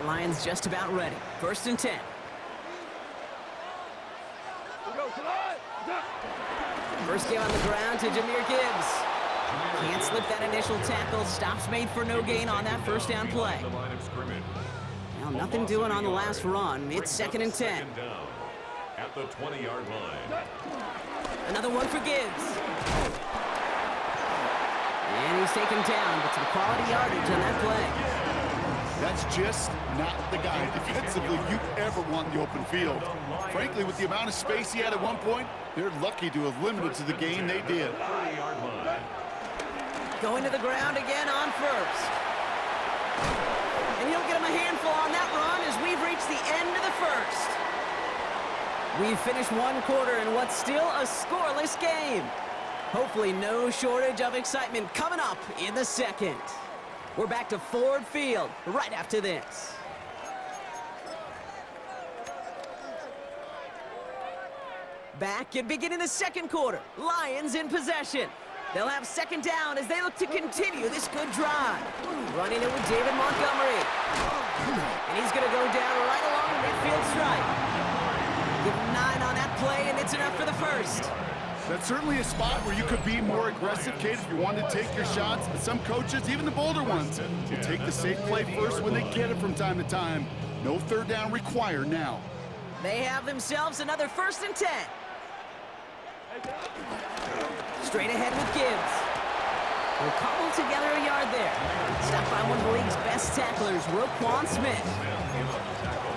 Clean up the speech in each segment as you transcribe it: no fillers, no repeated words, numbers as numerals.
right, Lions just about ready. 1st and 10. First game on the ground to Jahmyr Gibbs. Can't slip that initial tackle. Stops made for no gain on that first down play. Now nothing doing on the last run. It's 2nd and 10. At the 20-yard line. Another one for Gibbs. And he's taken down, but some quality yardage on that play. That's just not the guy defensively you ever want in the open field. Frankly, with the amount of space he had at one point, they're lucky to have limited to the game they did. Going to the ground again on 1st. And he'll get him a handful on that run as we've reached the end of the 1st. We've finished 1 quarter in what's still a scoreless game. Hopefully no shortage of excitement coming up in the 2nd. We're back to Ford Field right after this. Back and beginning the 2nd quarter. Lions in possession. They'll have 2nd down as they look to continue this good drive. Running it with David Montgomery. And he's going to go down right along the midfield stripe. Give him 9 on that play, and it's enough for the 1st. That's certainly a spot where you could be more aggressive, Kate, if you wanted to take your shots. But some coaches, even the bolder ones, will take the safe play first when they get it from time to time. No 3rd down required now. They have themselves another 1st and 10. Straight ahead with Gibbs. We'll cobble together a yard there. Stopped by one of the league's best tacklers, Roquan Smith.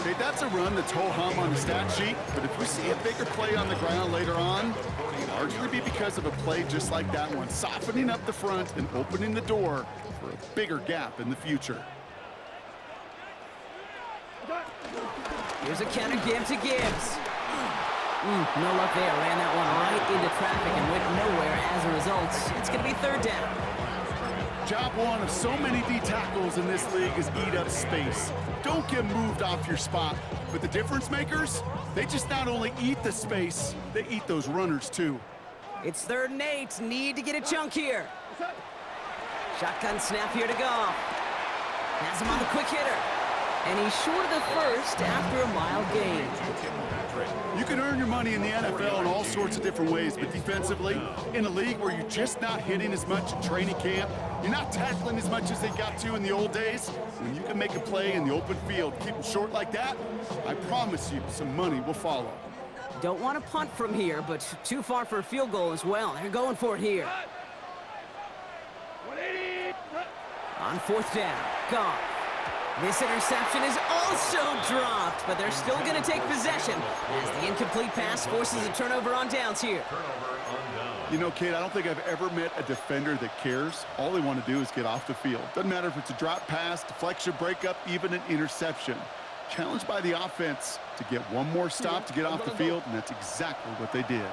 Okay, that's a run that's ho-hum on the stat sheet, but if we see a bigger play on the ground later on, it'll largely be because of a play just like that one, softening up the front and opening the door for a bigger gap in the future. Here's a counter give to Gibbs. No luck there. Ran that one right into traffic and went nowhere as a result. It's going to be 3rd down. Job one of so many D tackles in this league is eat up space. Don't get moved off your spot. But the difference makers, they just not only eat the space, they eat those runners too. It's 3rd and 8. Need to get a chunk here. Shotgun snap here to Goff. Has him on the quick hitter. And he's short of the 1st after a mild gain. You can earn your money in the NFL in all sorts of different ways, but defensively, in a league where you're just not hitting as much in training camp, you're not tackling as much as they got to in the old days, when you can make a play in the open field, keep them short like that, I promise you some money will follow. Don't want to punt from here, but too far for a field goal as well. They're going for it here. On 4th down, Goff. This interception is also dropped, but they're still going to take possession as the incomplete pass forces a turnover on downs here. You know, Kate, I don't think I've ever met a defender that cares. All they want to do is get off the field. Doesn't matter if it's a drop pass, deflection, breakup, even an interception. Challenged by the offense to get one more stop to get off the field, and that's exactly what they did.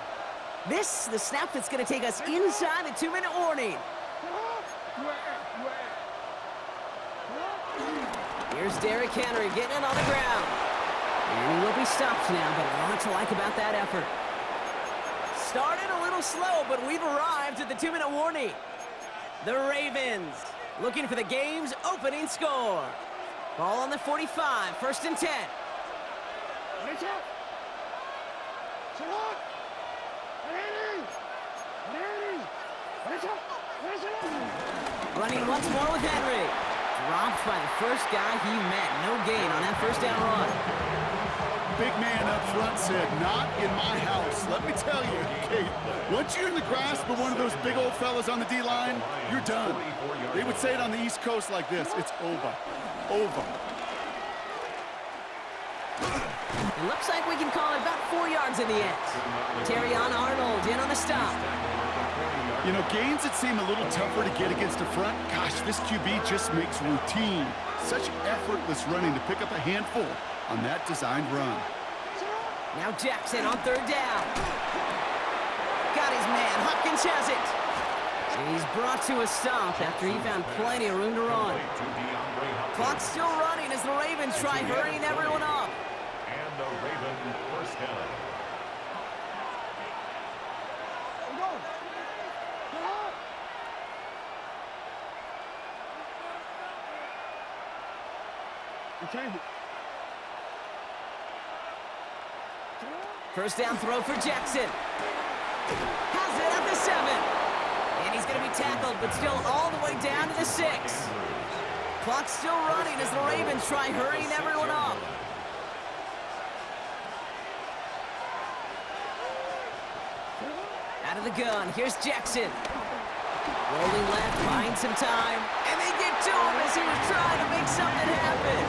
This, the snap that's going to take us inside the 2-minute warning. Here's Derrick Henry getting it on the ground. And he will be stopped now, but a lot to like about that effort. Started a little slow, but we've arrived at the 2-minute warning. The Ravens looking for the game's opening score. Ball on the 45, 1st and 10. Running once more with Henry. Dropped by the first guy he met. No gain on that 1st down run. Big man up front said, not in my house. Let me tell you, Kate, once you're in the grasp of one of those big old fellas on the D-line, you're done. They would say it on the East Coast like this, it's over. Over. It looks like we can call it about 4 yards in the end. Terrion Arnold in on the stop. You know, gains that seem a little tougher to get against the front, gosh, this QB just makes routine. Such effortless running to pick up a handful on that designed run. Now Jackson on 3rd down. Got his man. Hopkins has it. And he's brought to a stop after he found plenty of room to run. Clock's still running as the Ravens try hurrying everyone up. And the Raven 1st down. First down throw for Jackson. Has it at the 7. And he's going to be tackled, but still all the way down to the 6. Clock's still running as the Ravens try hurrying everyone up. Out of the gun, here's Jackson. Rolling left, buying some time. And they get to him as he was trying to make something happen.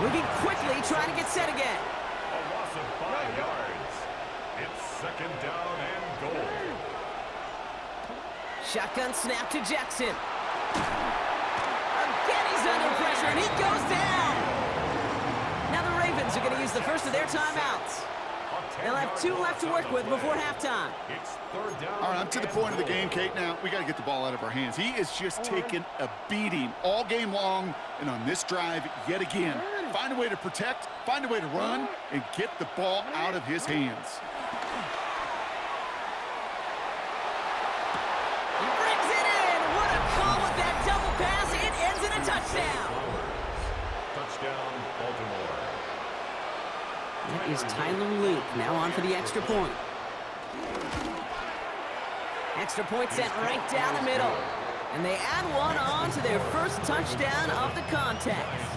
Moving quickly, trying to get set again. A loss of 5 yards. It's second down and goal. Shotgun snap to Jackson. Again, he's under pressure, and he goes down. Now the Ravens are going to use the first of their timeouts. They'll have 2 left to work with before halftime. It's third down. All right, I'm to the point of the game, Kate. Now, we got to get the ball out of our hands. He is just taking a beating all game long, and on this drive, yet again. Find a way to protect, find a way to run, and get the ball out of his hands. He brings it in. What a call with that double pass. It ends in a touchdown. Touchdown, Baltimore. That is Tyler Luke, now on for the extra point. Extra point sent right down the middle. And they add one on to their first touchdown of the contest.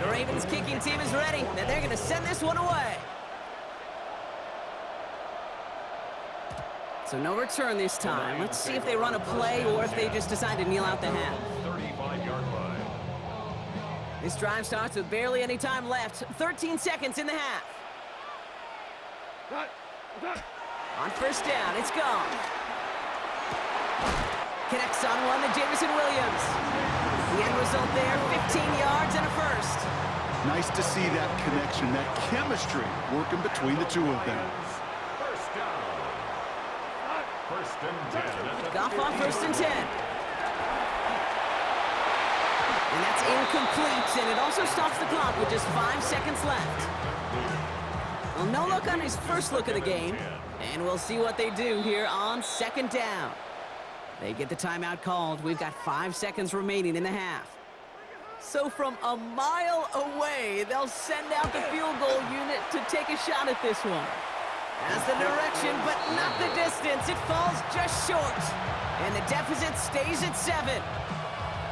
The Ravens kicking team is ready, and they're going to send this one away. So no return this time. Let's see if they run a play or if they just decide to kneel out the half. 35-yard line. This drive starts with barely any time left. 13 seconds in the half. On first down, it's gone. Connects on one to Jamison Williams. The end result there, 15 yards and a first. Nice to see that connection, that chemistry working between the two of them. First down. First and 10. Goff on first and 10. And that's incomplete, and it also stops the clock with just 5 seconds left. Well, no look on his first look of the game, and we'll see what they do here on second down. They get the timeout called. We've got 5 seconds remaining in the half. So from a mile away, they'll send out the field goal unit to take a shot at this one. As the direction, but not the distance. It falls just short, and the deficit stays at 7.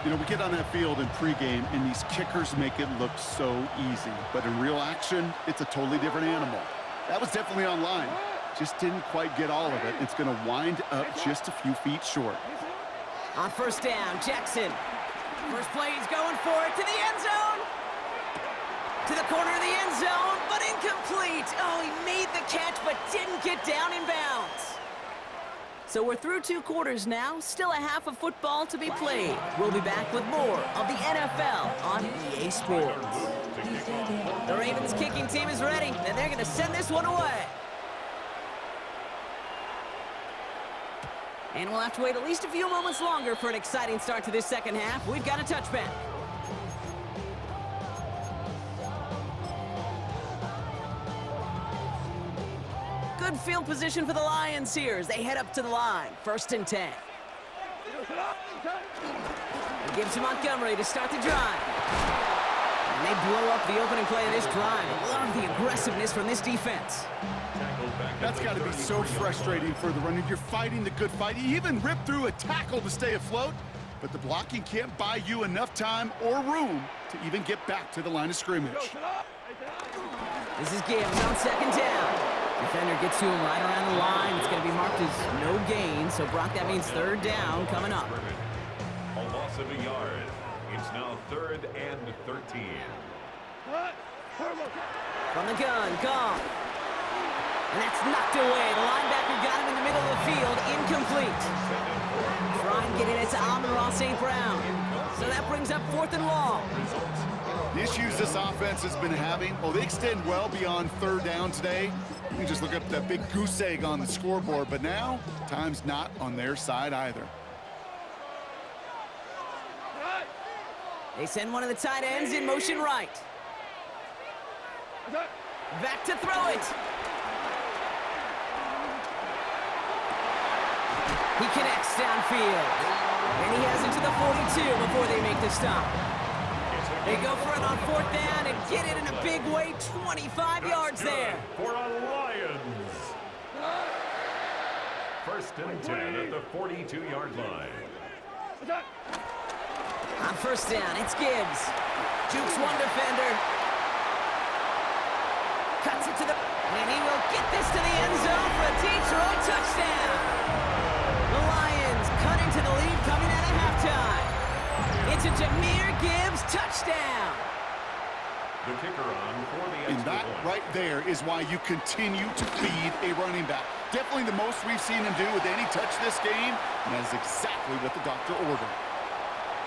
You know, we get on that field in pregame, and these kickers make it look so easy. But in real action, it's a totally different animal. That was definitely on line. Just didn't quite get all of it. It's going to wind up just a few feet short. On first down, Jackson. First play, he's going for it to the end zone. To the corner of the end zone, but incomplete. Oh, he made the catch, but didn't get down in bounds. So we're through 2 quarters now, still a half of football to be played. We'll be back with more of the NFL on EA Sports. The Ravens kicking team is ready, and they're going to send this one away. And we'll have to wait at least a few moments longer for an exciting start to this second half. We've got a touchback. Good field position for the Lions here as they head up to the line. First and 10. It gives to Montgomery to start the drive. And they blow up the opening play of this drive. Love the aggressiveness from this defense. That's got to be so frustrating for the runner. You're fighting the good fight. You even rip through a tackle to stay afloat, but the blocking can't buy you enough time or room to even get back to the line of scrimmage. This is Gibbs on second down. Defender gets to him right around the line. It's going to be marked as no gain. So, Brock, that means third down coming up. A loss of a yard. It's now 3rd and 13. From the gun, Goff. And that's knocked away. The linebacker got him in the middle of the field. Incomplete. Try and get it to Amon-Ra St. Brown. So that brings up 4th and long. The issues this offense has been having, well, they extend well beyond third down today. You can just look up that big goose egg on the scoreboard, but now time's not on their side either. They send one of the tight ends in motion right. Back to throw it. He connects downfield. And he has it to the 42. two before they make the stop. They go for it on fourth down and get it in a big way, 25 yards there. For a Lions. First and 10 at the 42-yard line. On first down, it's Gibbs. Jukes one defender. Cuts it to the... And he will get this to the end zone for a Detroit touchdown. The Lions cut into the lead coming out of halftime. It's a Jahmyr Gibbs touchdown. The kicker on for the And that right there is why you continue to feed a running back. Definitely the most we've seen him do with any touch this game, and that is exactly what the doctor ordered.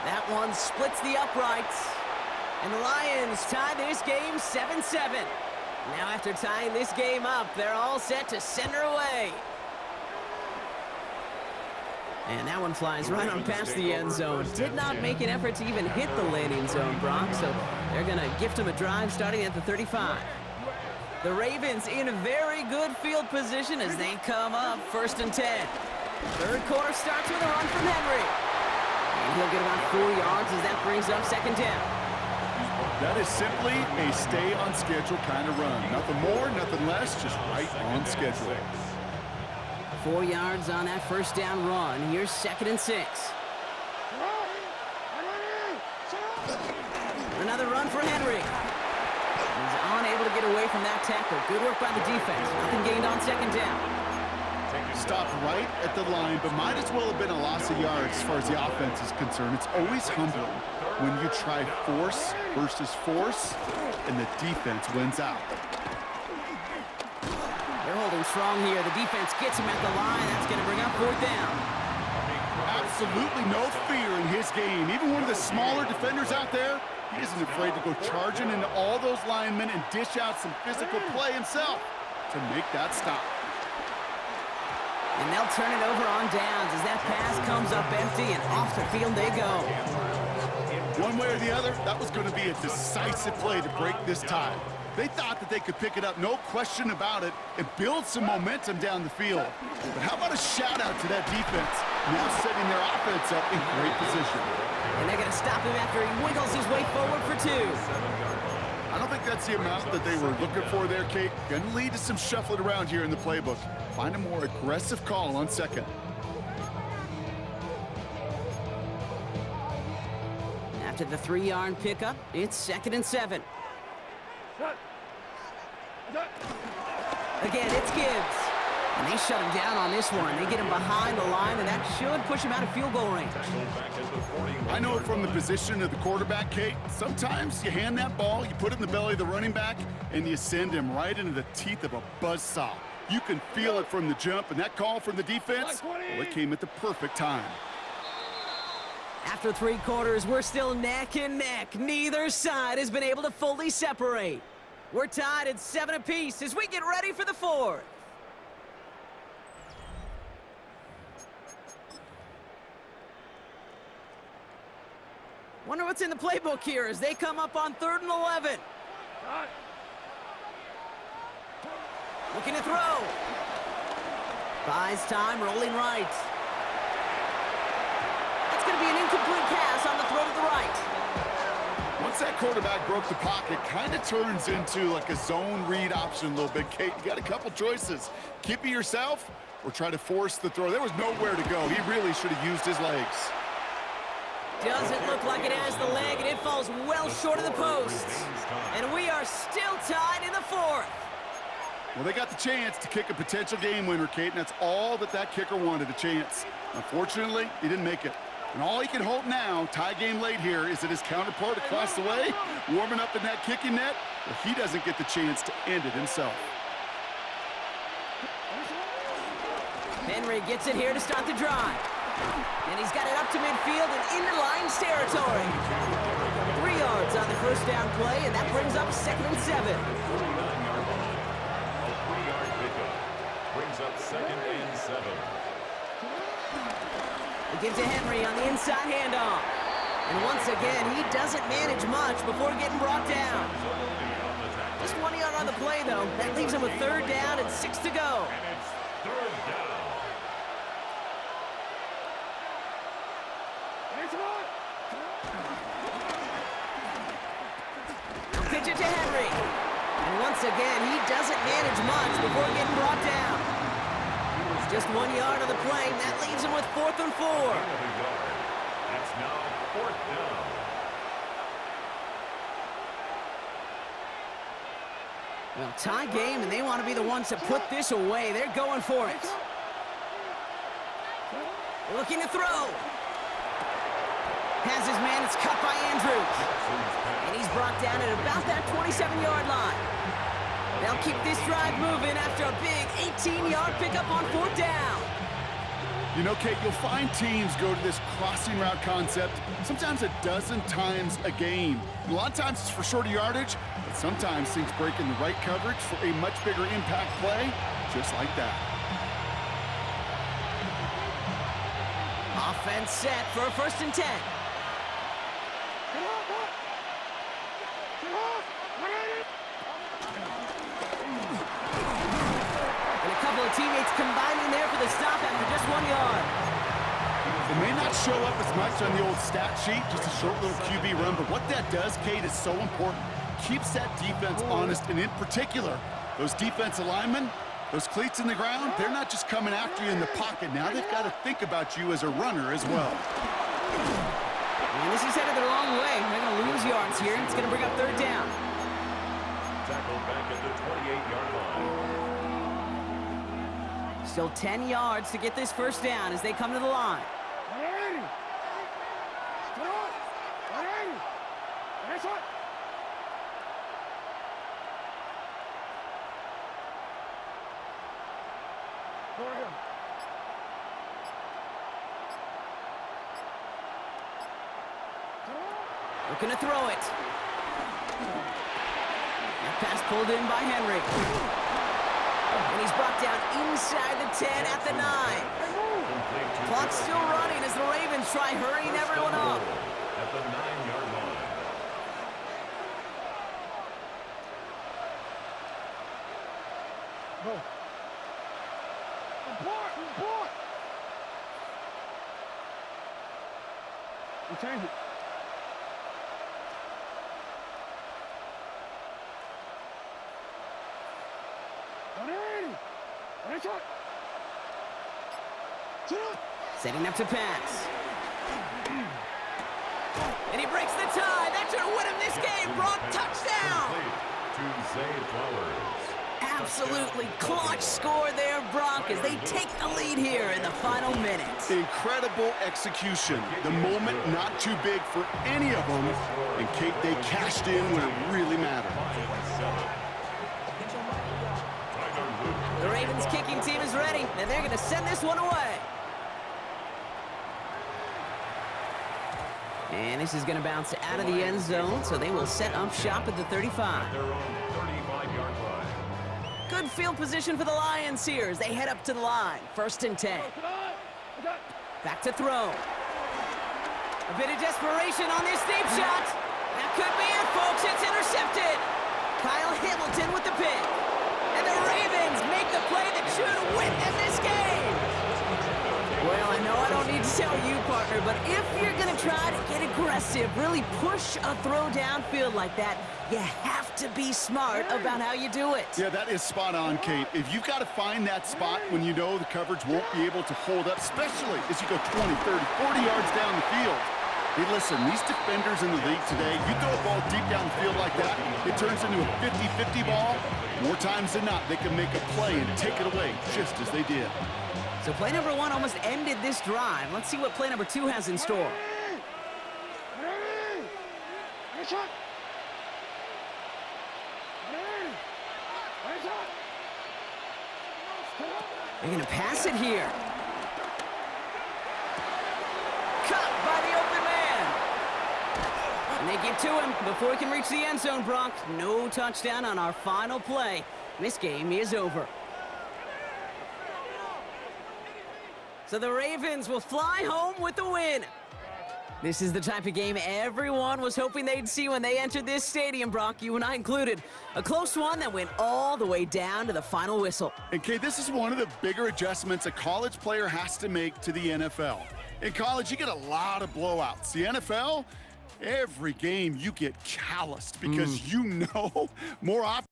That one splits the uprights. And the Lions tie this game 7-7. Now after tying this game up, they're all set to send her away. And that one flies right on past the end zone. Did not make an effort to even hit the landing zone, Brock, so they're going to gift him a drive starting at the 35. The Ravens in a very good field position as they come up first and 10. Third quarter starts with a run from Henry. And he'll get about 4 yards as that brings up second down. That is simply a stay-on-schedule kind of run. Nothing more, nothing less, just right on schedule. 4 yards on that first down run. Here's second and 6. Another run for Henry. He's unable to get away from that tackle. Good work by the defense. Nothing gained on second down. Stopped right at the line, but might as well have been a loss of yards as far as the offense is concerned. It's always humbling when you try force versus force, and the defense wins out. They're holding strong here. The defense gets him at the line. That's going to bring up fourth down. Absolutely no fear in his game. Even one of the smaller defenders out there, he isn't afraid to go charging into all those linemen and dish out some physical play himself to make that stop. And they'll turn it over on downs as that pass comes up empty, and off the field they go. One way or the other, that was going to be a decisive play to break this tie. They thought that they could pick it up, no question about it, and build some momentum down the field. But how about a shout-out to that defense, now setting their offense up in great position. And they're going to stop him after he wiggles his way forward for 2. I don't think that's the amount that they were looking for there, Kate. Going to lead to some shuffling around here in the playbook. Find a more aggressive call on second. After the 3-yard pickup, it's second and 7. Again, it's Gibbs. And they shut him down on this one. They get him behind the line, and that should push him out of field goal range. I know from the position of the quarterback, Kate, sometimes you hand that ball, you put it in the belly of the running back, and you send him right into the teeth of a buzzsaw. You can feel it from the jump, and that call from the defense, well, it came at the perfect time. After 3 quarters, we're still neck and neck. Neither side has been able to fully separate. We're tied at 7 apiece as we get ready for the 4th. Wonder what's in the playbook here as they come up on 3rd and 11. Looking to throw. Buys time, rolling right. That's going to be an incomplete pass on the throw to the right. Once that quarterback broke the pocket, kind of turns into like a zone read option a little bit. Kate, you got a couple choices. Keep it yourself or try to force the throw. There was nowhere to go. He really should have used his legs. Doesn't look like it has the leg, and it falls well short of the posts. And we are still tied in the 4th. Well, they got the chance to kick a potential game winner, Kate, and that's all that kicker wanted, a chance. Unfortunately, he didn't make it. And all he can hope now, tie game late here, is that his counterpart across the way, warming up in that kicking net, well, he doesn't get the chance to end it himself. Henry gets it here to start the drive. And he's got it up to midfield and into Lions territory. 3 yards on the first down play, and that brings up second and 7. A 3-yard pickup brings up second and 7. We give to Henry on the inside handoff. And once again, he doesn't manage much before getting brought down. Just 1 yard on the play, though. That leaves him with 3rd down and 6 to go. And it's 3rd down. Pitch it to Henry. And once again, he doesn't manage much before getting brought down. Just 1 yard of the play, and that leaves him with 4th and 4. It's now 4th down. Well, tie game, and they want to be the ones to put this away. They're going for it. Looking to throw. Has his man. It's cut by Andrews. And he's brought down at about that 27-yard line. They'll keep this drive moving after a big 18-yard pickup on 4th down. You know, Kate, you'll find teams go to this crossing route concept sometimes a dozen times a game. And a lot of times it's for shorter yardage, but sometimes things break in the right coverage for a much bigger impact play, just like that. Offense set for a 1st and 10. And a couple of teammates combining there for the stop after just 1 yard. It may not show up as much on the old stat sheet, just a short little QB run, but what that does, Kate, is so important. Keeps that defense honest, and in particular, those defensive linemen, those cleats in the ground, they're not just coming after you in the pocket. Now they've got to think about you as a runner as well. And this is headed the wrong way. They're going to lose yards here, and it's going to bring up 3rd down. Tackled back at the 28-yard line. Still 10 yards to get this 1st down as they come to the line. Looking to throw it. That pass pulled in by Henry. And he's brought down inside the 10 at the 9. Clock's still running as the Ravens try hurrying everyone up. At the 9-yard line. Change it. Setting up to pass. And he breaks the tie. That should win him this game. Brock, touchdown. To Zay Flowers. Absolutely clutch score there, Brock, as they take the lead here in the final minutes. Incredible execution. The moment not too big for any of them. And Kate, they cashed in when it really mattered. The Ravens kicking team is ready, and they're going to send this one away. And this is going to bounce out of the end zone, so they will set up shop at the 35. Their own 35-yard line. Good field position for the Lions here as they head up to the line. 1st and 10. Back to throw. A bit of desperation on this deep shot. That could be it, folks. It's intercepted. Kyle Hamilton with the pick. And the Ravens make the play that should win them this game. Well, I know I don't need to tell you, partner, but if you're going to try to get aggressive, really push a throw downfield like that, you have to be smart about how you do it. Yeah, that is spot on, Kate. If you've got to find that spot when you know the coverage won't be able to hold up, especially as you go 20, 30, 40 yards down the field. Hey, listen, these defenders in the league today, you throw a ball deep down the field like that, it turns into a 50-50 ball. More times than not, they can make a play and take it away, just as they did. So play number 1 almost ended this drive. Let's see what play number 2 has in store. They're going to pass it here. Cut by the open man. And they get to him before he can reach the end zone, Brock. No touchdown on our final play. This game is over. So the Ravens will fly home with the win. This is the type of game everyone was hoping they'd see when they entered this stadium, Brock, you and I included. A close one that went all the way down to the final whistle. And Kate, this is one of the bigger adjustments a college player has to make to the NFL. In college, you get a lot of blowouts. The NFL, every game you get calloused because you know more often.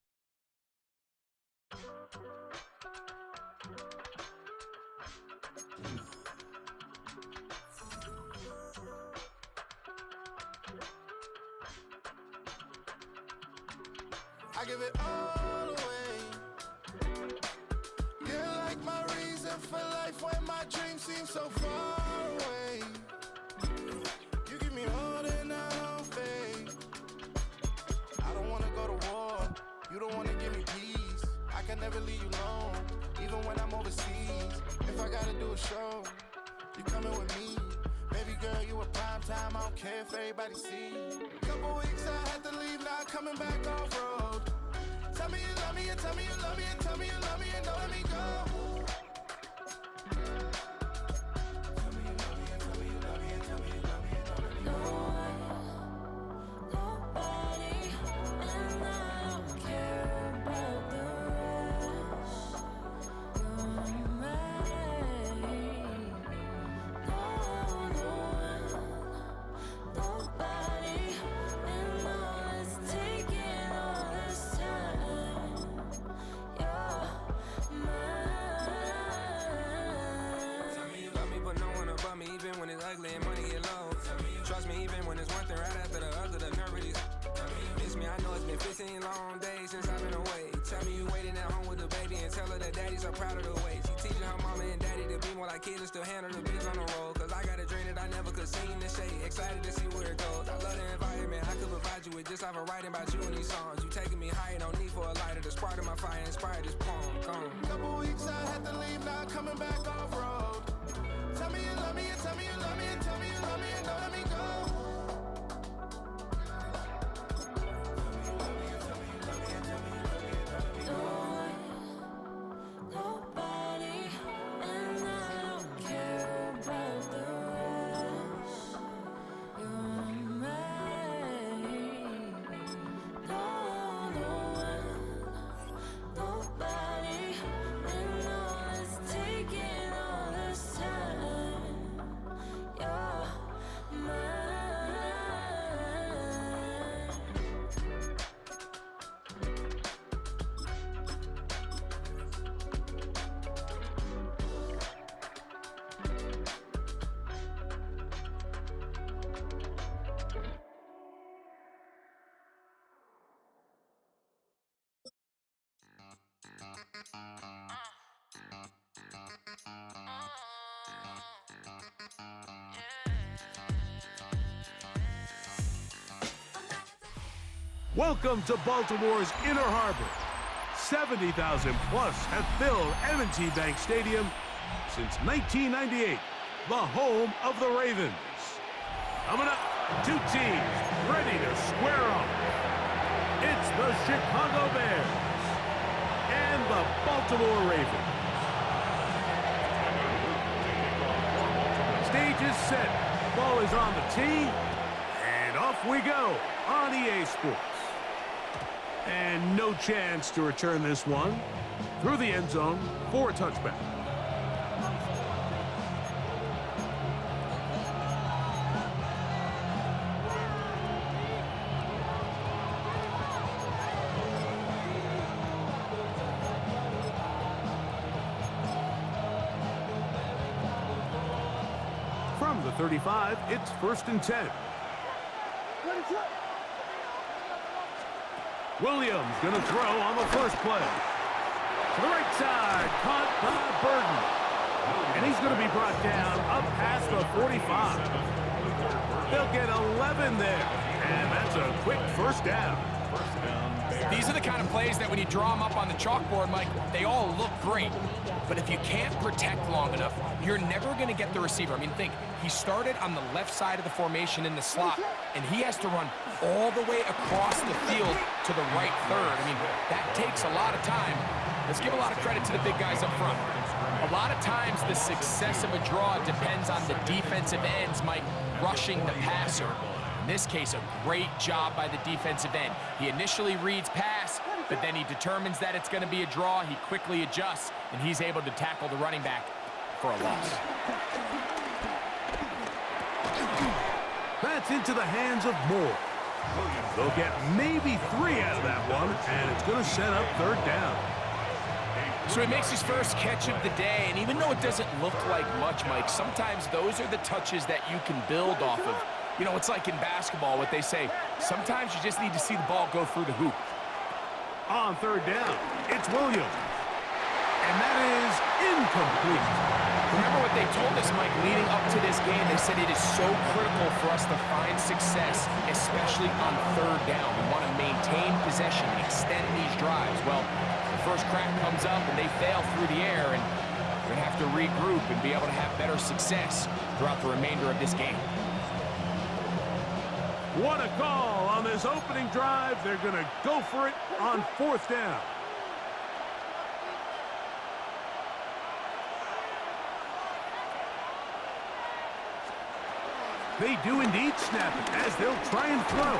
I give it all away. You're like my reason for life when my dreams seem so far away. You give me more than I don't fake. I don't wanna go to war. You don't wanna give me peace. I can never leave you alone, even when I'm overseas. If I gotta do a show, you coming with me. Baby girl, you a prime time. I don't care if everybody see. Couple weeks I had to leave, now coming back off road. Tell me you love me, and tell me you love me, and tell me you love me, and don't let me go. Tell me you love me, and tell me you love me, and tell me you love me, and don't let me go. Nobody, and I don't care about the rest. You're mine. Nobody, and all is taking all this time. You're mine. Tell me you love me, but no one above me, even when it's ugly and money get low. Trust me, even when it's one thing right after the other, the nerve really. Miss me, I know it's been 15 long days since I've been away. Tell me you waiting at home with the baby and tell her that daddy's so proud of the way. She teaching her mama and daddy to be more like kids and still handle the biz on the road. Cause I got a dream that I never could see in the shade. Excited to see where it goes. I love the environment I could provide you with just off of writing about you in these songs. You taking me higher, no need for a lighter. The spark of my fire inspired this poem. Gone. Couple weeks I had to leave, now coming back off road. Tell me you love me, and tell me you love me, and tell me you love me, and don't let me go. Nobody, and I don't care about the rest. You're mine. Nobody, and all is taking all this time. You're mine. Welcome to Baltimore's Inner Harbor. 70,000 plus have filled M&T Bank Stadium since 1998, the home of the Ravens. Coming up, two teams ready to square off. It's the Chicago Bears and the Baltimore Ravens. Stage is set, ball is on the tee, and off we go on EA Sports. And no chance to return this one through the end zone for a touchback. From the 35, it's 1st and 10. Williams gonna throw on the first play. To the right side, caught by Burton. And he's gonna be brought down up past the 45. They'll get 11 there. And that's a quick first down. These are the kind of plays that when you draw them up on the chalkboard, Mike, they all look great. But if you can't protect long enough, you're never going to get the receiver. I mean, think, he started on the left side of the formation in the slot, and he has to run all the way across the field to the right third. I mean, that takes a lot of time. Let's give a lot of credit to the big guys up front. A lot of times, the success of a draw depends on the defensive ends, Mike, rushing the passer. In this case, a great job by the defensive end. He initially reads pass, but then he determines that it's going to be a draw. He quickly adjusts, and he's able to tackle the running back for a loss. That's gets into the hands of Moore. They'll get maybe 3 out of that one, and it's going to set up 3rd down. So he makes his first catch of the day, and even though it doesn't look like much, Mike, sometimes those are the touches that you can build off of. You know, it's like in basketball, what they say, sometimes you just need to see the ball go through the hoop. On 3rd down, it's Williams. And that is incomplete. Remember what they told us, Mike, leading up to this game? They said it is so critical for us to find success, especially on 3rd down. We want to maintain possession, extend these drives. Well, the first crack comes up and they fail through the air, and we're going to have to regroup and be able to have better success throughout the remainder of this game. What a call on this opening drive. They're going to go for it on 4th down. They do indeed snap it as they'll try and throw.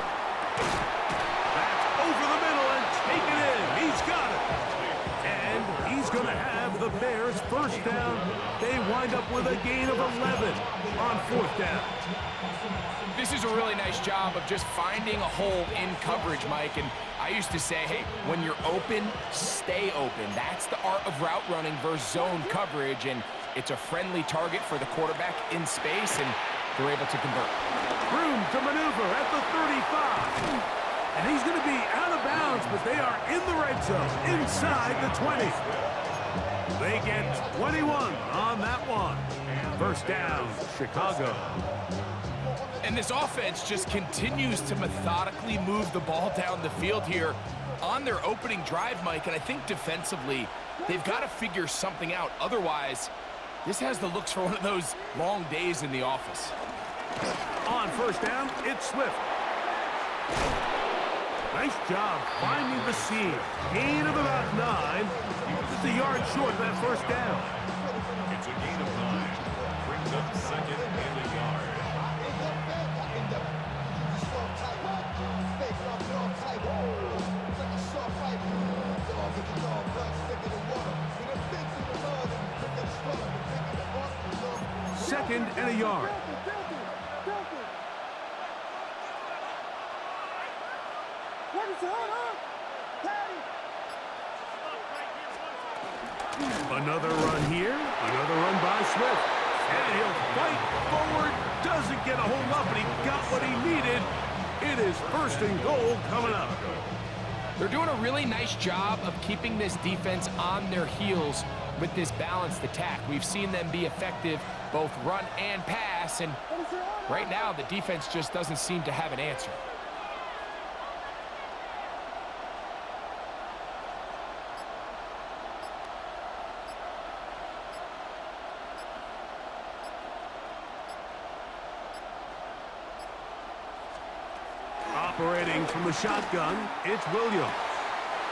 That's over the middle and taken in. He's got it. And he's going to have the Bears first down. They wind up with a gain of 11 on 4th down. This is a really nice job of just finding a hole in coverage, Mike. And I used to say, hey, when you're open, stay open. That's the art of route running versus zone coverage. And it's a friendly target for the quarterback in space, and they're able to convert. Room to maneuver at the 35. And he's going to be out of bounds, but they are in the red zone, inside the 20. They get 21 on that one. First down, Chicago. And this offense just continues to methodically move the ball down the field here on their opening drive, Mike. And I think defensively, they've got to figure something out. Otherwise, this has the looks for one of those long days in the office. On first down, it's Swift. Nice job finding the seam. Gain of about 9. Just a yard short of that first down. It's a gain of 9. Brings up 2nd and a yard. Second and a yard. Another run here, another run by Swift. And he'll fight forward, doesn't get a hold up, but he got what he needed. It is 1st and goal coming up. They're doing a really nice job of keeping this defense on their heels with this balanced attack. We've seen them be effective both run and pass, and right now the defense just doesn't seem to have an answer. Operating from the shotgun, it's Williams.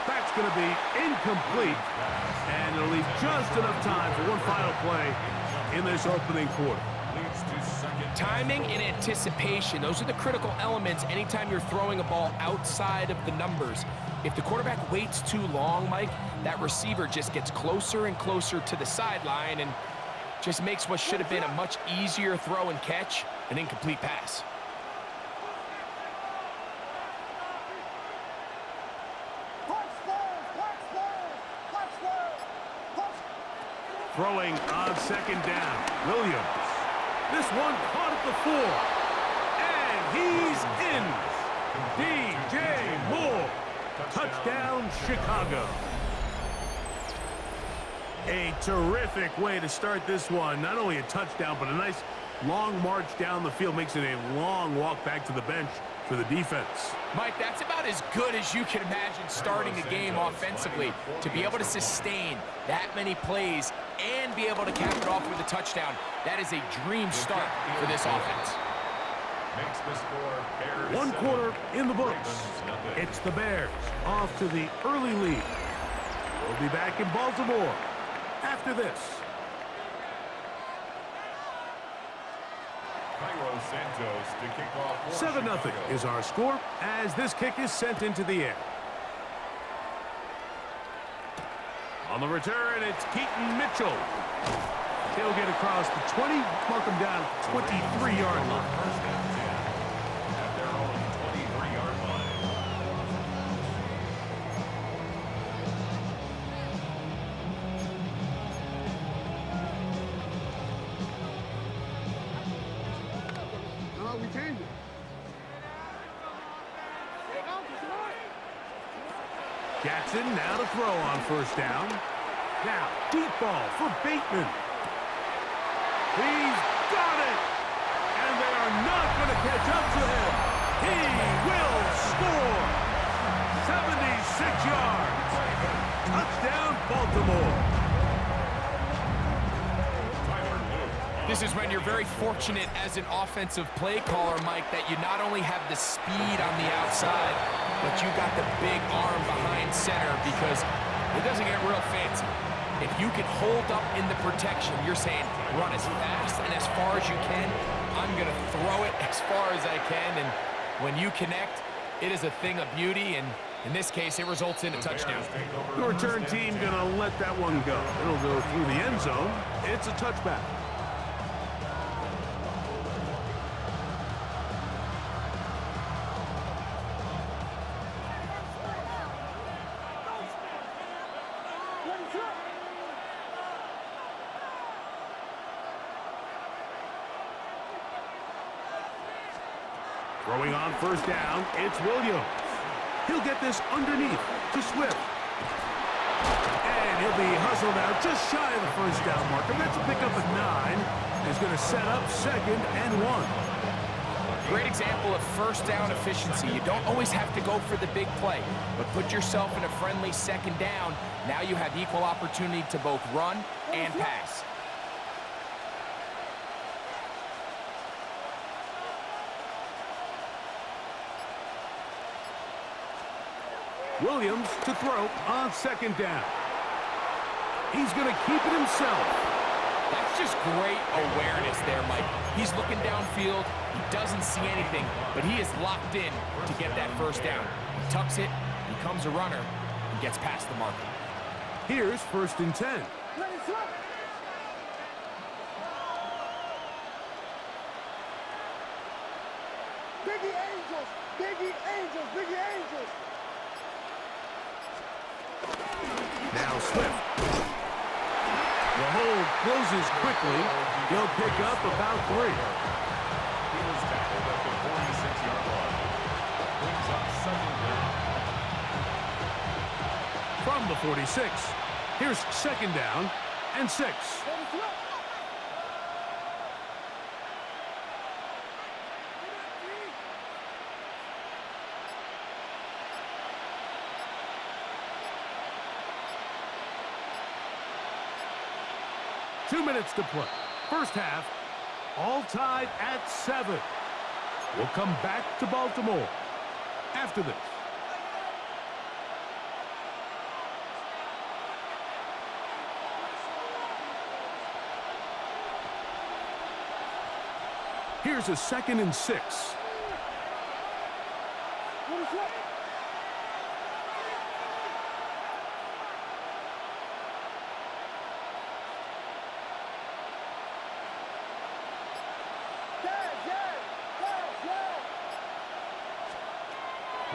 That's going to be incomplete, and it'll leave just enough time for one final play in this opening quarter. Timing and anticipation, those are the critical elements anytime you're throwing a ball outside of the numbers. If the quarterback waits too long, Mike, that receiver just gets closer and closer to the sideline and just makes what should have been a much easier throw and catch an incomplete pass. Throwing on 2nd down, Williams. This one caught at the 4. And he's in. DJ Moore. Touchdown, Chicago. A terrific way to start this one. Not only a touchdown, but a nice long march down the field. Makes it a long walk back to the bench for the defense. Mike, that's about as good as you can imagine starting a game offensively. To be able to sustain that many plays and be able to cap it off with a touchdown, that is a dream start for this offense. Makes the score Bears 1 quarter in the books. It's the Bears off to the early lead. We'll be back in Baltimore after this. 7-0 is our score as this kick is sent into the air. On the return, it's Keaton Mitchell. He'll get across the 20, mark him down at the 23-yard line. change it. Jackson now to throw on first down. Now, deep ball for Bateman. He's got it! And they are not going to catch up to him. He will score! 76 yards. Touchdown, Baltimore. This is when you're very fortunate as an offensive play caller, Mike, that you not only have the speed on the outside, but you got the big arm behind center, because it doesn't get real fancy. If you can hold up in the protection, you're saying run as fast and as far as you can. I'm going to throw it as far as I can, and when you connect, it is a thing of beauty, and in this case, it results in a touchdown. The return team going to let that one go. It'll go through the end zone. It's a touchback. Throwing on first down, it's Williams. He'll get this underneath to Swift. And he'll be hustled out just shy of the first down marker. That's a pickup at 9. He's going to set up 2nd and 1. Great example of first down efficiency. You don't always have to go for the big play, but put yourself in a friendly 2nd down. Now you have equal opportunity to both run and pass. Williams to throw on 2nd down. He's going to keep it himself. That's just great awareness there, Mike. He's looking downfield. He doesn't see anything, but he is locked in to get that first down. He tucks it, becomes a runner, and gets past the marker. Here's 1st and 10. Biggie Angels! Biggie Angels! Biggie Angels! Now Swift. The hold closes quickly. He'll pick up about 3. He was tackled at the 46-yard line. Brings up 2nd down. From the 46, here's 2nd down and 6. 2 minutes to play. First half, all tied at 7. We'll come back to Baltimore after this. Here's a 2nd and 6.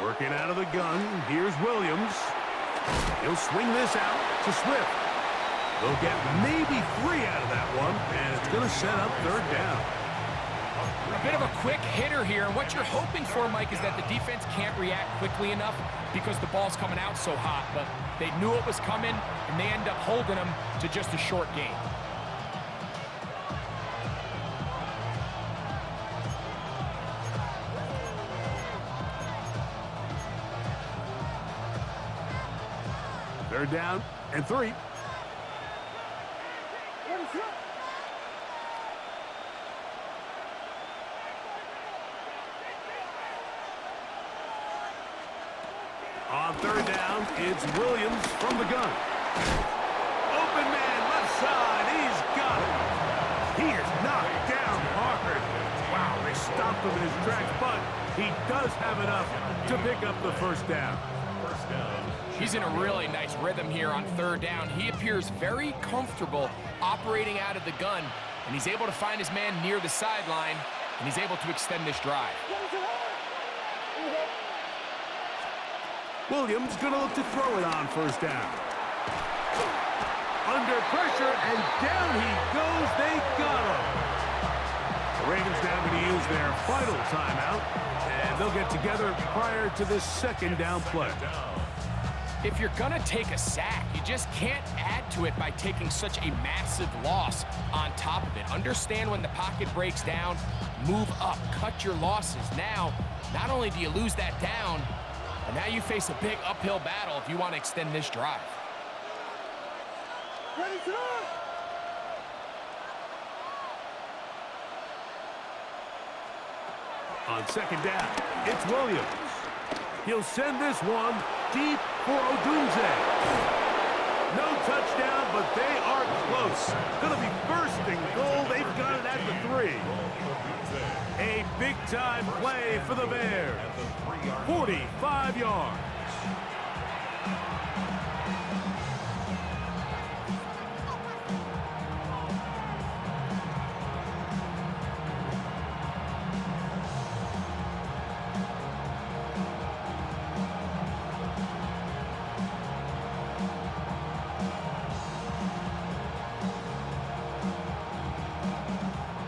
Working out of the gun, here's Williams. He'll swing this out to Swift. They'll get maybe 3 out of that one, and it's going to set up 3rd down. A bit of a quick hitter here, and what you're hoping for, Mike, is that the defense can't react quickly enough because the ball's coming out so hot, but they knew it was coming, and they end up holding them to just a short gain. Third down and 3. On 3rd down, it's Williams from the gun. Open man, left side, he's got it. He is knocked down hard. Wow, they stopped him in his tracks, but he does have enough to pick up the first down. First down. He's in a really nice rhythm here on 3rd down. He appears very comfortable operating out of the gun, and he's able to find his man near the sideline, and he's able to extend this drive. Williams going to look to throw it on 1st down. Under pressure, and down he goes. They got him. The Ravens now going to use their final timeout, and they'll get together prior to this second down play. If you're going to take a sack, you just can't add to it by taking such a massive loss on top of it. Understand when the pocket breaks down, move up, cut your losses. Now, not only do you lose that down, but now you face a big uphill battle if you want to extend this drive. Ready to run! On second down, it's Williams. He'll send this one deep for Odunze. No touchdown, but they are close. Going to be first and goal. They've got it at the 3. A big-time play for the Bears. 45 yards.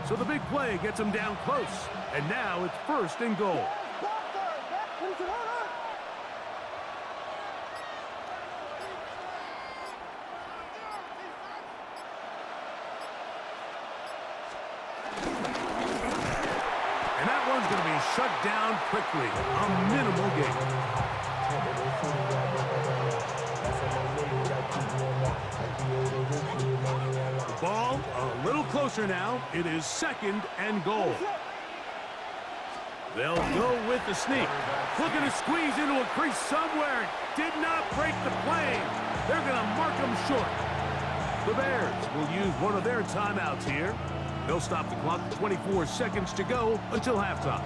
So the big play gets them down close. And now it's first and goal. And that one's going to be shut down quickly. A minimal gain. Ball a little closer now. It is second and goal. They'll go with the sneak. Looking to squeeze into a crease somewhere. Did not break the plane. They're going to mark him short. The Bears will use one of their timeouts here. They'll stop the clock with 24 seconds to go until halftime.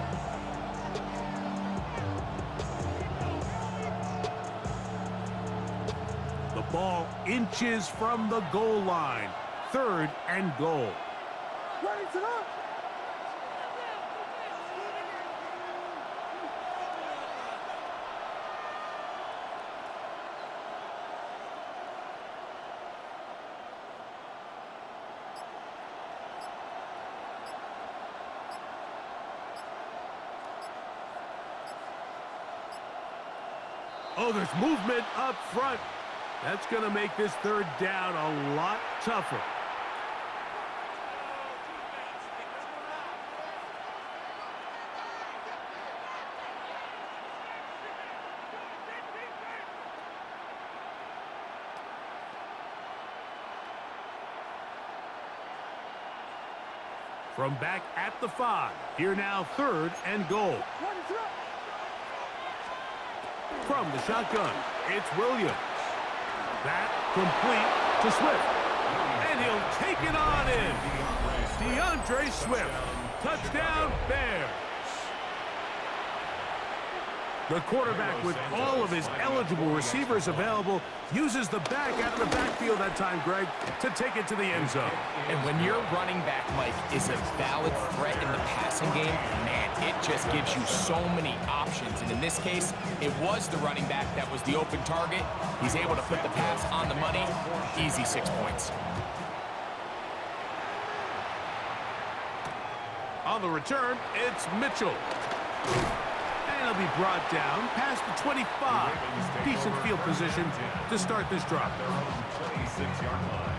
The ball inches from the goal line. Third and goal. Ready to run! Oh, there's movement up front. That's going to make this third down a lot tougher. From back at the 5, here now third and goal. From the shotgun, it's Williams. That complete to Swift. And he'll take it on in. DeAndre Swift. Touchdown, Bears. The quarterback, with all of his eligible receivers available, uses the back out of the backfield that time, Greg, to take it to the end zone. And when your running back, Mike, is a valid threat in the passing game, man, it just gives you so many options. And in this case, it was the running back that was the open target. He's able to put the pass on the money. Easy 6 points. On the return, it's Mitchell. And he'll be brought down past the 25. Decent field position to start this drive. 26-yard line.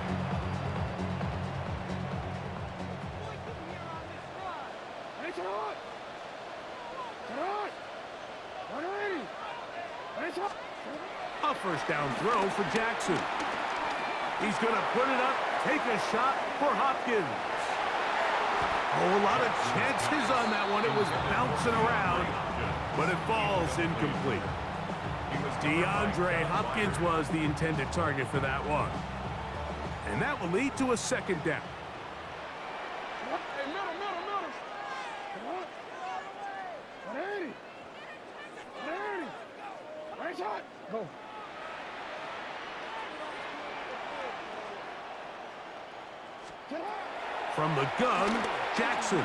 A first down throw for Jackson. He's going to put it up, take a shot for Hopkins. Oh, a lot of chances on that one. It was bouncing around, but it falls incomplete. DeAndre Hopkins was the intended target for that one. And that will lead to a second down. Hey, middle. 180. 180. Right shot. Go. From the gun, Jackson. The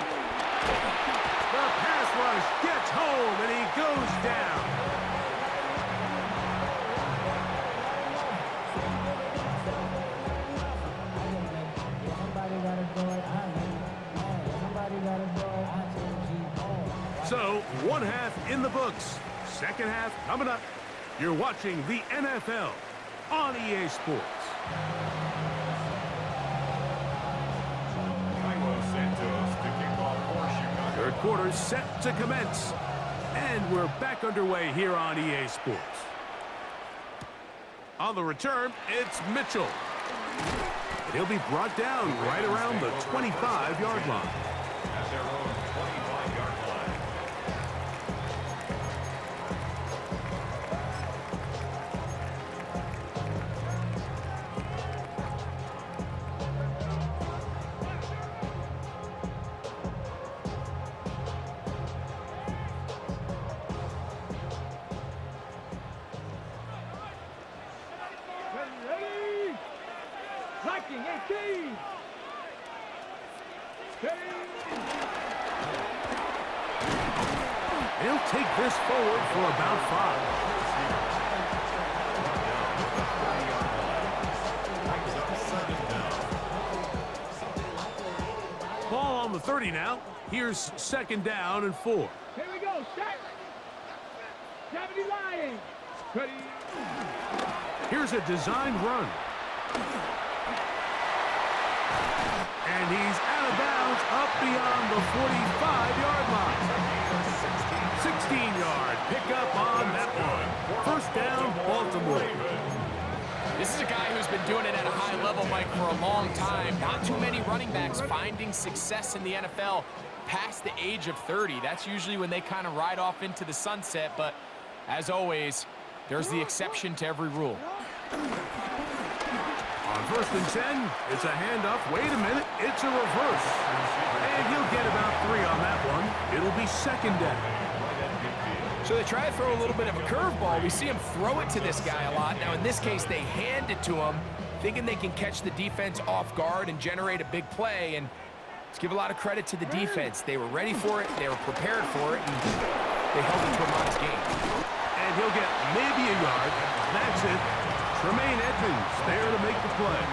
pass rush gets home, and he goes down. Somebody gotta do it. So, one half in the books. Second half coming up. You're watching the NFL on EA Sports. Third quarter set to commence. And we're back underway here on EA Sports. On the return, it's Mitchell. And he'll be brought down right around the 25-yard line. At their own 25-yard line. Ready? Blocking 18. He'll take this forward for about 5. Ball on the 30 now. Here's second down and 4. Here we go. Set. Deputy Lion. Ready. Here's a designed run. And he's out of bounds up beyond the 45-yard line. 16-yard pickup on that one. First down, Baltimore. This is a guy who's been doing it at a high level, Mike, for a long time. Not too many running backs finding success in the NFL past the age of 30. That's usually when they kind of ride off into the sunset, but as always, there's the exception to every rule. On first and 10, it's a handoff. Wait a minute, it's a reverse. And he'll get about 3 on that one. It'll be second down. So they try to throw a little bit of a curveball. We see him throw it to this guy a lot. Now in this case, they hand it to him, thinking they can catch the defense off guard and generate a big play. And let's give a lot of credit to the defense. They were ready for it, they were prepared for it, and they held it to a modest game. And he'll get maybe a yard. That's it. Tremaine Edmonds there to make the play.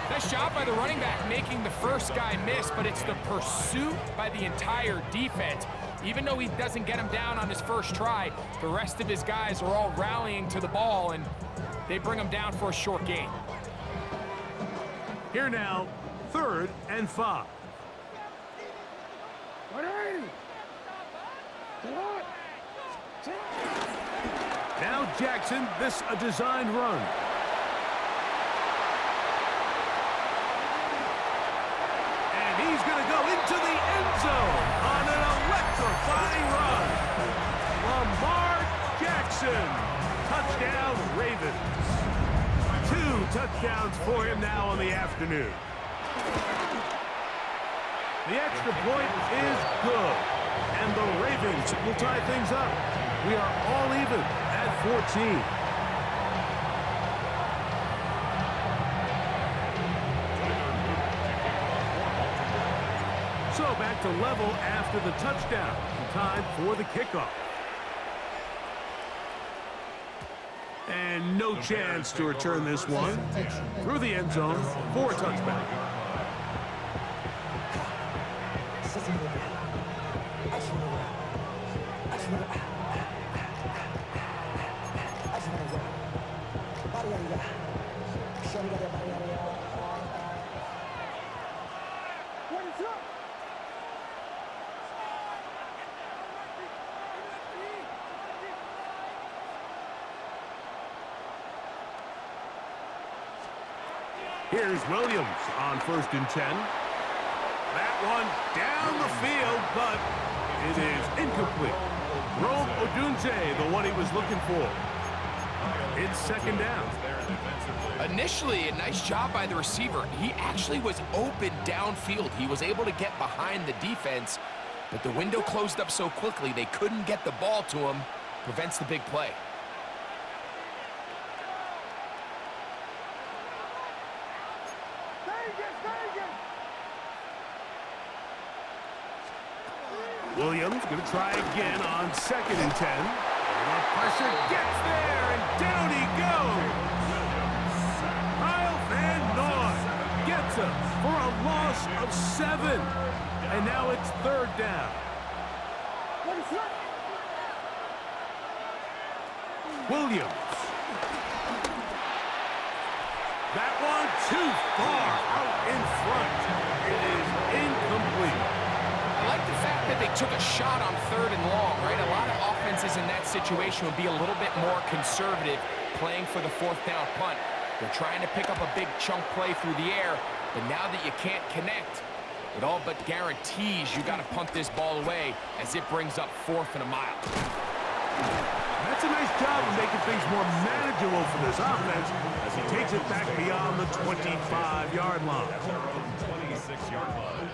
Nice job by the running back making the first guy miss, but it's the pursuit by the entire defense. Even though he doesn't get him down on his first try, the rest of his guys are all rallying to the ball, and they bring him down for a short gain. Here now, third and 5. Ready. Now Jackson, this a designed run. And he's going to go into the end zone on an electrifying run. Lamar Jackson, touchdown Ravens. 2 touchdowns for him now on the afternoon. The extra point is good, and the Ravens will tie things up. We are all even at 14. So back to level after the touchdown. Time for the kickoff. And no chance to return this one. Through the end zone for a touchback. Here's Williams on first and 10. That one down the field, but it is incomplete. Rome Odunze, the one he was looking for. It's second down. Initially, a nice job by the receiver. He actually was open downfield. He was able to get behind the defense, but the window closed up so quickly they couldn't get the ball to him. Prevents the big play. Williams going to try again on second and 10. And the pressure gets there, and down he goes. Kyle Van Noy gets him for a loss of 7. And now it's third down. Williams. That one too far out in front. It is incomplete. I like the fact that they took a shot on 3rd and long, right? A lot of offenses in that situation would be a little bit more conservative playing for the 4th down punt. They're trying to pick up a big chunk play through the air, but now that you can't connect, it all but guarantees you got to punt this ball away as it brings up 4th and a mile. That's a nice job of making things more manageable for this offense as he takes it back beyond the 25-yard line. 26-yard line.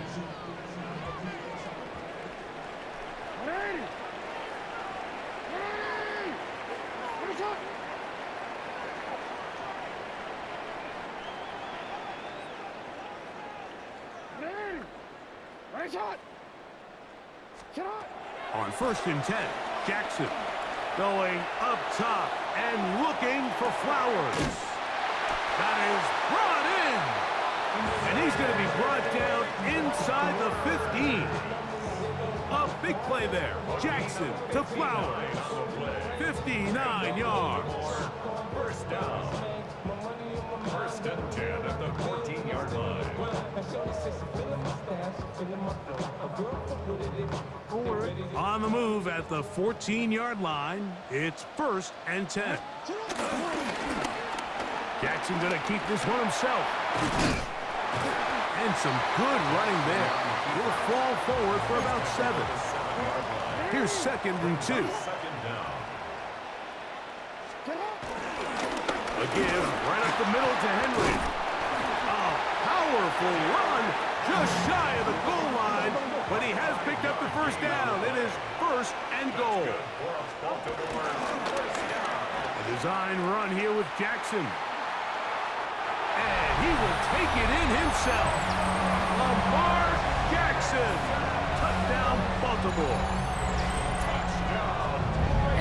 On 1st and 10, Jackson going up top and looking for Flowers. That is brought in. And he's going to be brought down inside the 15. A big play there. Jackson to Flowers. 59 yards. First down. 1st and 10 at the 14-yard line. On the move at the 14-yard line, it's 1st and 10. Jackson going to keep this one himself. And some good running there. He'll fall forward for about 7. Here's 2nd and 2. A give right up the middle to Henry. A powerful run just shy of the goal line, but he has picked up the 1st down. It is 1st and goal. A design run here with Jackson. And he will take it in himself. Lamar Jackson. Touchdown, Baltimore.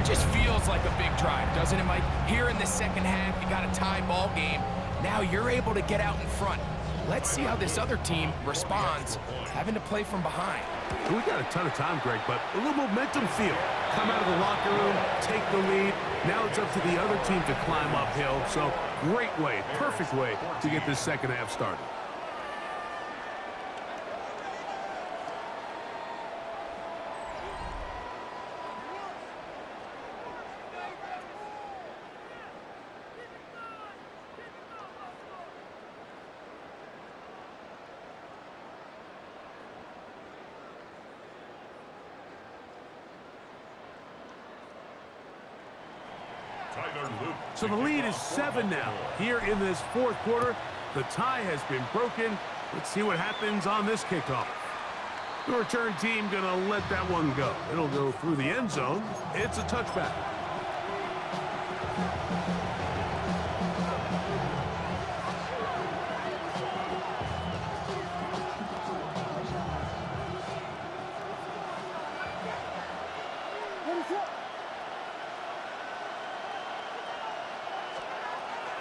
It just feels like a big drive, doesn't it, Mike? Here in the 2nd half, you got a tie ball game. Now you're able to get out in front. Let's see how this other team responds, having to play from behind. We got a ton of time, Greg, but a little momentum feel. Come out of the locker room, take the lead. Now it's up to the other team to climb uphill. So great way, perfect way to get this 2nd half started. So the lead is 7 now. Here in this 4th quarter, the tie has been broken. Let's see what happens on this kickoff. The return team gonna let that one go. It'll go through the end zone. It's a touchback.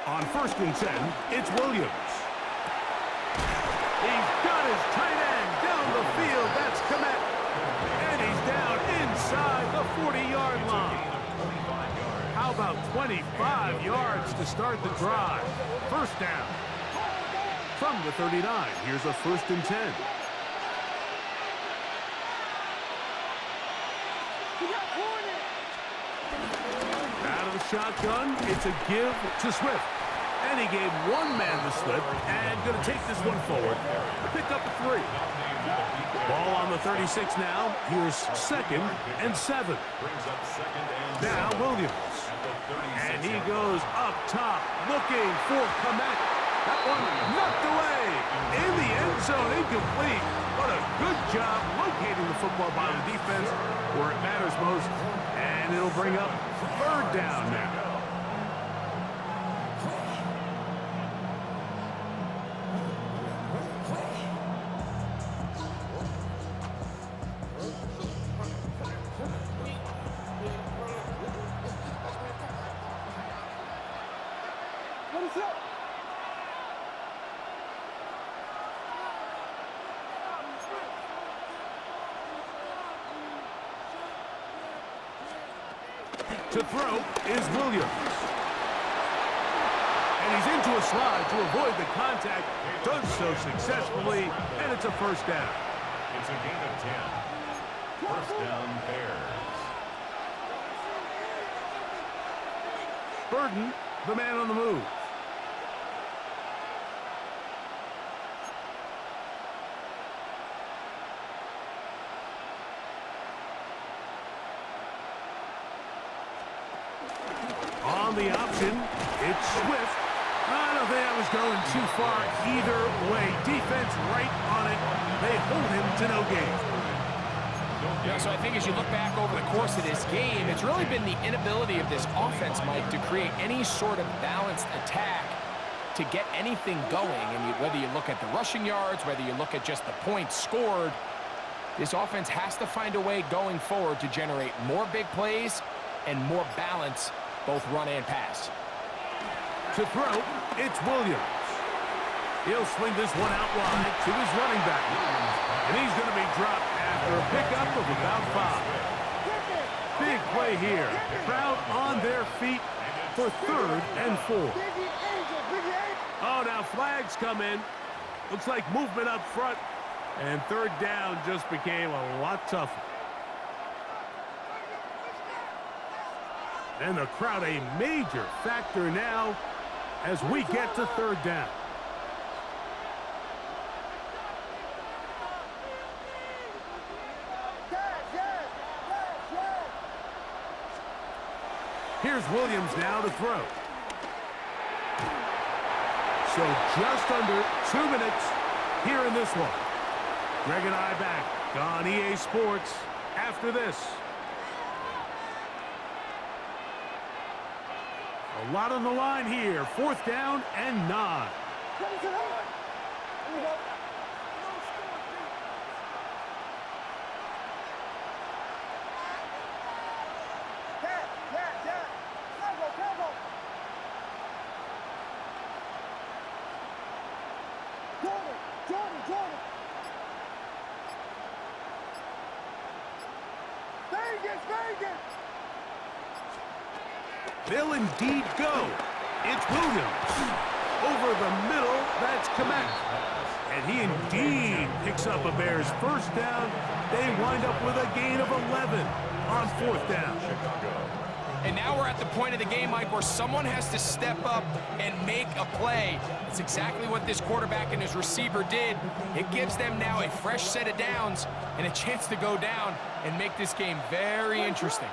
On 1st and 10, it's Williams. He's got his tight end down the field. That's Komet. And he's down inside the 40-yard line. How about 25 yards to start the drive? 1st down. From the 39, here's a 1st and 10. Out of the shotgun, it's a give to Swift. And he gave one man the slip and going to take this one forward to pick up a 3. Ball on the 36 now. Here's 2nd and 7. Now Williams. And he goes up top looking for Komet. That one knocked away in the end zone, incomplete. What a good job locating the football by the defense where it matters most. And it'll bring up 3rd down now. To throw is Williams. And he's into a slide to avoid the contact. Does so successfully, and it's a first down. It's a gain of 10. First down, Bears. Burden, the man on the move. On the option, it's Swift. I don't think I was going too far either way. Defense right on it. They hold him to no gain. Yeah, so I think as you look back over the course of this game, it's really been the inability of this offense, Mike, to create any sort of balanced attack to get anything going. And whether you look at the rushing yards, whether you look at just the points scored, this offense has to find a way going forward to generate more big plays and more balance, both run and pass. To throw, it's Williams. He'll swing this one out wide to his running back. And he's going to be dropped after a pickup of about 5. Big play here. Crowd on their feet for 3rd and 4. Oh, now flags come in. Looks like movement up front. And 3rd down just became a lot tougher. And the crowd a major factor now as we get to 3rd down. Here's Williams now to throw. So just under 2 minutes here in this one. Greg and I back on EA Sports after this. A lot on the line here. 4th down and 9. They'll indeed go. It's Williams. Over the middle, that's Komet. And he indeed picks up a Bears first down. They wind up with a gain of 11 on 4th down. And now we're at the point of the game, Mike, where someone has to step up and make a play. It's exactly what this quarterback and his receiver did. It gives them now a fresh set of downs and a chance to go down and make this game very interesting.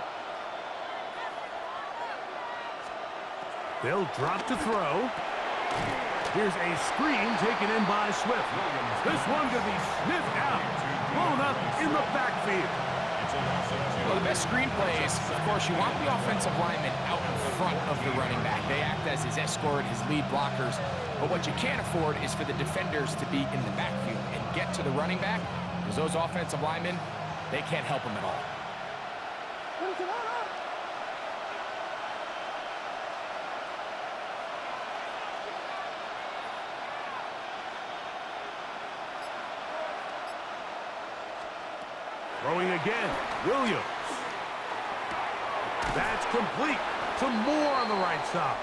They'll drop to throw. Here's a screen taken in by Swift. This one could be sniffed out, blown up in the backfield. Well, the best screen plays, of course, you want the offensive lineman out in front of the running back. They act as his escort, his lead blockers. But what you can't afford is for the defenders to be in the backfield and get to the running back, because those offensive linemen, they can't help him at all. Throwing again, Williams. That's complete to Moore on the right side.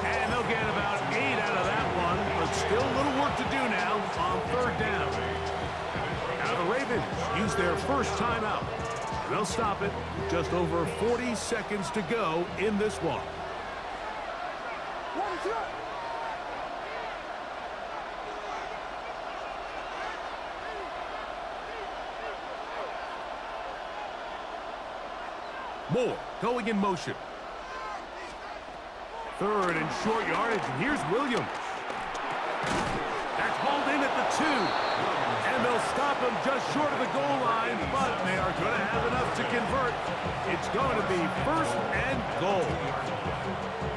And they'll get about 8 out of that one, but still a little work to do now on 3rd down. Now the Ravens use their first timeout. And they'll stop it with just over 40 seconds to go in this one. Moore going in motion. 3rd and short yardage, and here's Williams. That's hauled in at the 2. And they'll stop him just short of the goal line, but they are going to have enough to convert. It's going to be 1st and goal.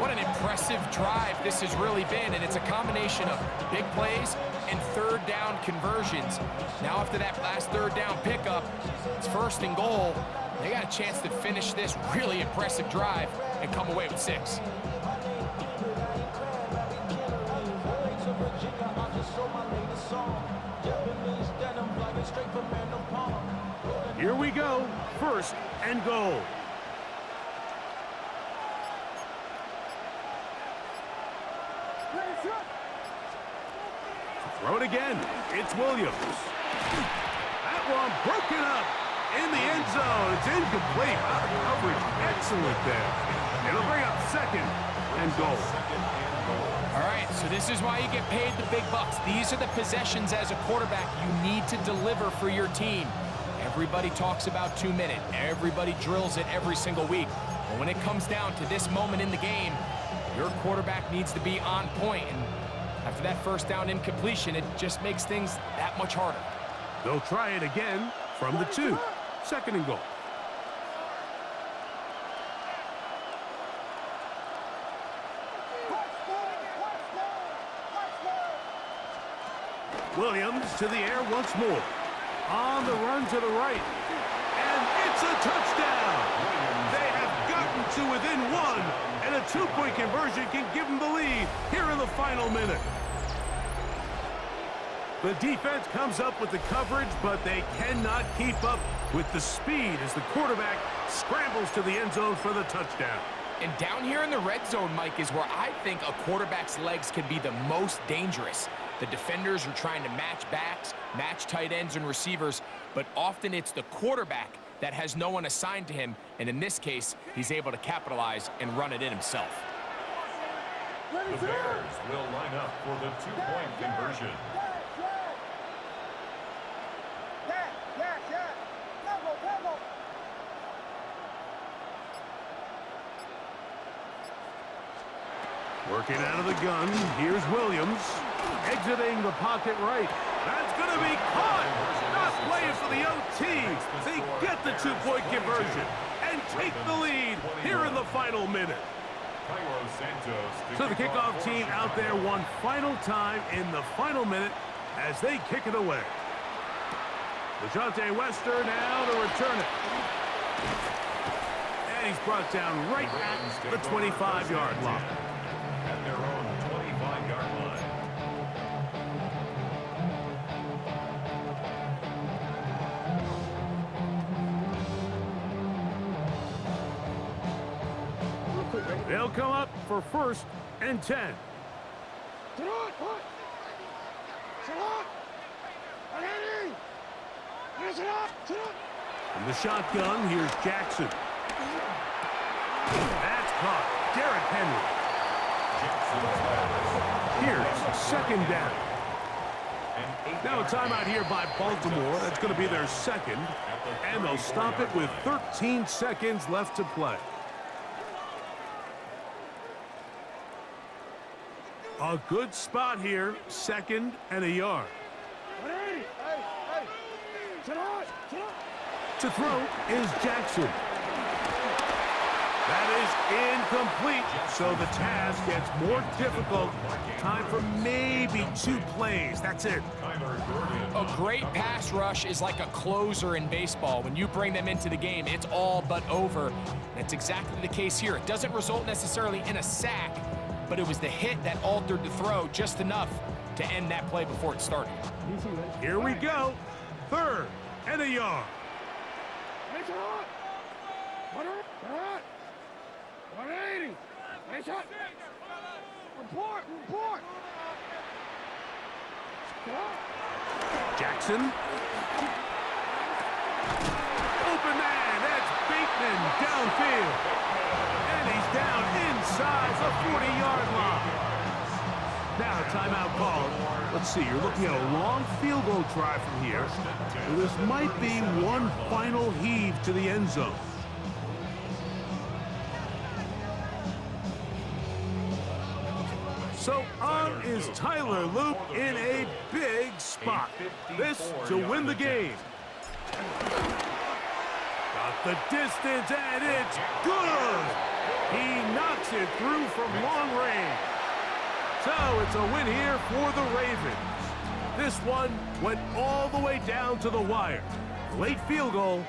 What an impressive drive this has really been, and it's a combination of big plays and 3rd down conversions. Now after that last 3rd down pickup, it's 1st and goal. They got a chance to finish this really impressive drive and come away with 6. Here we go, 1st and goal. Throw it again. It's Williams. That one broken up in the end zone. It's incomplete. Coverage excellent there. It'll bring up second and goal. All right, so this is why you get paid the big bucks. These are the possessions as a quarterback you need to deliver for your team. Everybody talks about 2 minute. Everybody drills it every single week. But when it comes down to this moment in the game, your quarterback needs to be on point. And after that first down incompletion, it just makes things that much harder. They'll try it again from the 2. Second and goal. Williams to the air once more. On the run to the right. And it's a touchdown. They have gotten to within 1, and a 2-point conversion can give them the lead here in the final minute. The defense comes up with the coverage, but they cannot keep up with the speed as the quarterback scrambles to the end zone for the touchdown. And down here in the red zone, Mike, is where I think a quarterback's legs can be the most dangerous. The defenders are trying to match backs, match tight ends and receivers, but often it's the quarterback that has no one assigned to him, and in this case, he's able to capitalize and run it in himself. The Bears will line up for the 2-point conversion. Working out of the gun, here's Williams. Exiting the pocket right. That's going to be caught. Not playing for the OT. They get the 2-point conversion and take the lead here in the final minute. So the kickoff team out there one final time in the final minute as they kick it away. DeJounte Wester now to return it. And he's brought down right at the 25-yard line. At their own 25-yard line. They'll come up for 1st and 10. From the shotgun, here's Jackson. That's caught. Derrick Henry. Here's second down. Now a timeout here by Baltimore. That's going to be their second. And they'll stop it with 13 seconds left to play. A good spot here, 2nd and a yard. To throw is Jackson. That is incomplete, so the task gets more difficult. Time for maybe 2 plays. That's it. A great pass rush is like a closer in baseball. When you bring them into the game, it's all but over. That's exactly the case here. It doesn't result necessarily in a sack, but it was the hit that altered the throw just enough to end that play before it started. Here we go. 3rd and a yard. 180. Nice shot. Report. Jackson. Open man. That's Bateman downfield. And he's down inside the 40-yard line. Now timeout called. Let's see. You're looking at a long field goal try from here. This might be one final heave to the end zone. So on is Tyler Loop in a big spot. This to win the game. Got the distance, and it's good. He knocks it through from long range. So it's a win here for the Ravens. This one went all the way down to the wire. Late field goal